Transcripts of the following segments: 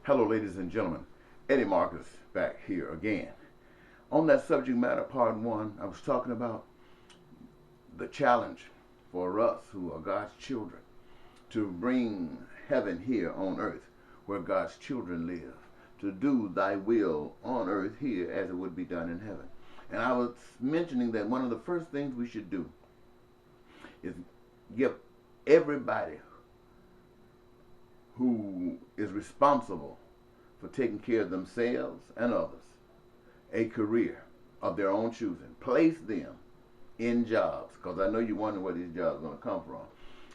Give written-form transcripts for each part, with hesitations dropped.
Hello, ladies and gentlemen. Eddie Marcus back here again. On that subject matter, part one, I was talking about the challenge for us who are God's children to bring heaven here on earth where God's children live, to do thy will on earth here as it would be done in heaven. And I was mentioning that one of the first things we should do is give everybody who is responsible for taking care of themselves and others a career of their own choosing. Place them in jobs, because I know you wonder where these jobs are going to come from.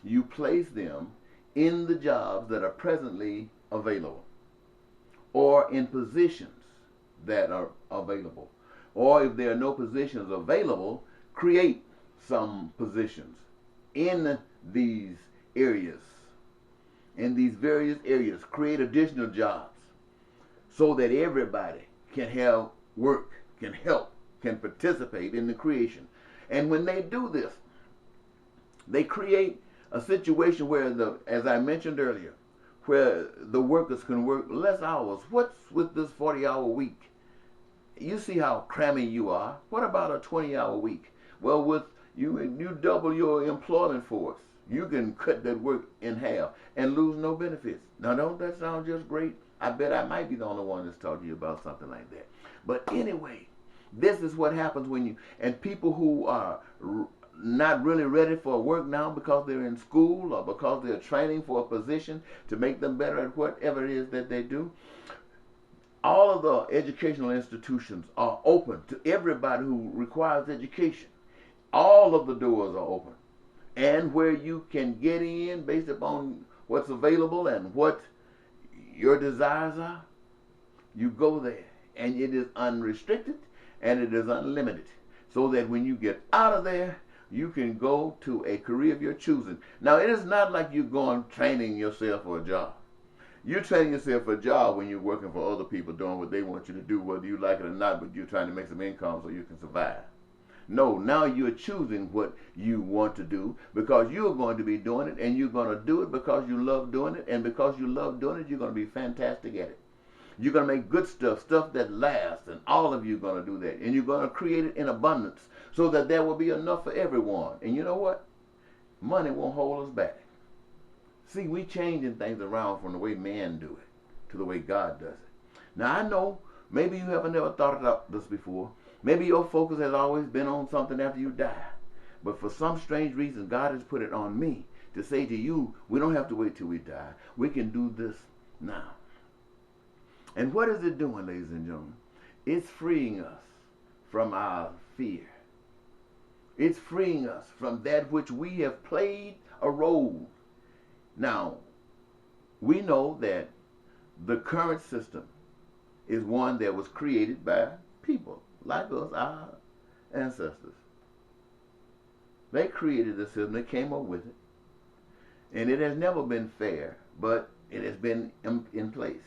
You place them in the jobs that are presently available, or in positions that are available. Or if there are no positions available, create some positions in these areas. In these various areas, create additional jobs so that everybody can have work, can help, can participate in the creation. And when they do this, they create a situation where, as I mentioned earlier, where the workers can work less hours. What's with this 40-hour week? You see how cramming you are. What about a 20-hour week? Well, with you double your employment force. You can cut that work in half and lose no benefits. Now, don't that sound just great? I bet I might be the only one that's talking to you about something like that. But anyway, this is what happens when you, and people who are not really ready for work now because they're in school or because they're training for a position to make them better at whatever it is that they do. All of the educational institutions are open to everybody who requires education. All of the doors are open. And where you can get in based upon what's available and what your desires are, you go there. And it is unrestricted and it is unlimited. So that when you get out of there, you can go to a career of your choosing. Now, it is not like you're going training yourself for a job. You're training yourself for a job when you're working for other people doing what they want you to do, whether you like it or not, but you're trying to make some income so you can survive. No, now you're choosing what you want to do because you're going to be doing it, and you're going to do it because you love doing it, and because you love doing it, you're going to be fantastic at it. You're going to make good stuff, stuff that lasts, and all of you are going to do that. And you're going to create it in abundance so that there will be enough for everyone. And you know what? Money won't hold us back. See, we changing things around from the way man do it to the way God does it. Now, I know maybe you haven't never thought about this before. Maybe your focus has always been on something after you die. But for some strange reason, God has put it on me to say to you, we don't have to wait till we die. We can do this now. And what is it doing, ladies and gentlemen? It's freeing us from our fear. It's freeing us from that which we have played a role. Now, we know that the current system is one that was created by people like us, our ancestors. They created the system, they came up with it. And it has never been fair, but it has been in place.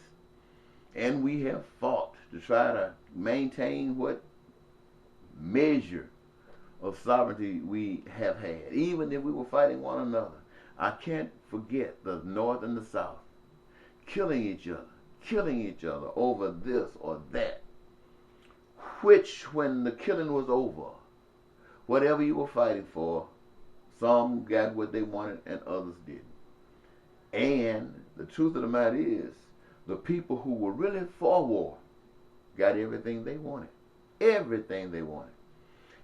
And we have fought to try to maintain what measure of sovereignty we have had, even if we were fighting one another. I can't forget the North and the South killing each other over this or that. Which, when the killing was over, whatever you were fighting for, some got what they wanted and others didn't. And the truth of the matter is, the people who were really for war got everything they wanted. Everything they wanted.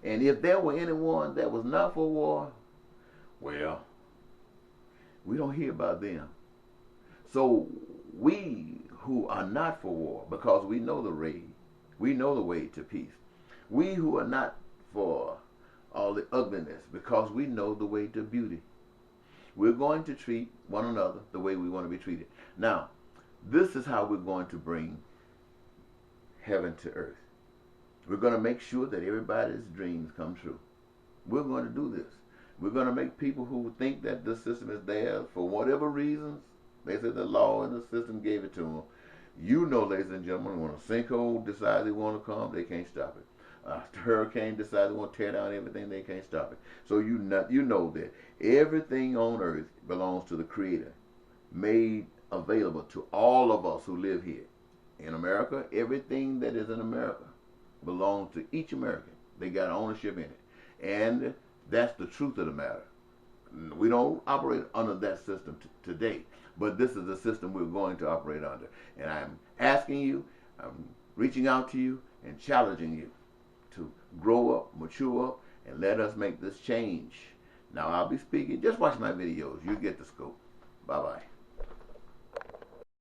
And if there were anyone that was not for war, well, we don't hear about them. So we who are not for war, because we know the way to peace. We who are not for all the ugliness, because we know the way to beauty. We're going to treat one another the way we want to be treated. Now, this is how we're going to bring heaven to earth. We're going to make sure that everybody's dreams come true. We're going to do this. We're going to make people who think that this system is theirs for whatever reasons. They said the law and the system gave it to them. You know, ladies and gentlemen, when a sinkhole decides they want to come, they can't stop it. A hurricane decides they want to tear down everything, they can't stop it. So you know that everything on earth belongs to the Creator, made available to all of us who live here. In America, everything that is in America belongs to each American. They got ownership in it. And that's the truth of the matter. We don't operate under that system today, but this is the system we're going to operate under. And I'm asking you, I'm reaching out to you and challenging you to grow up, mature up, and let us make this change. Now, I'll be speaking. Just watch my videos. You get the scope. Bye-bye.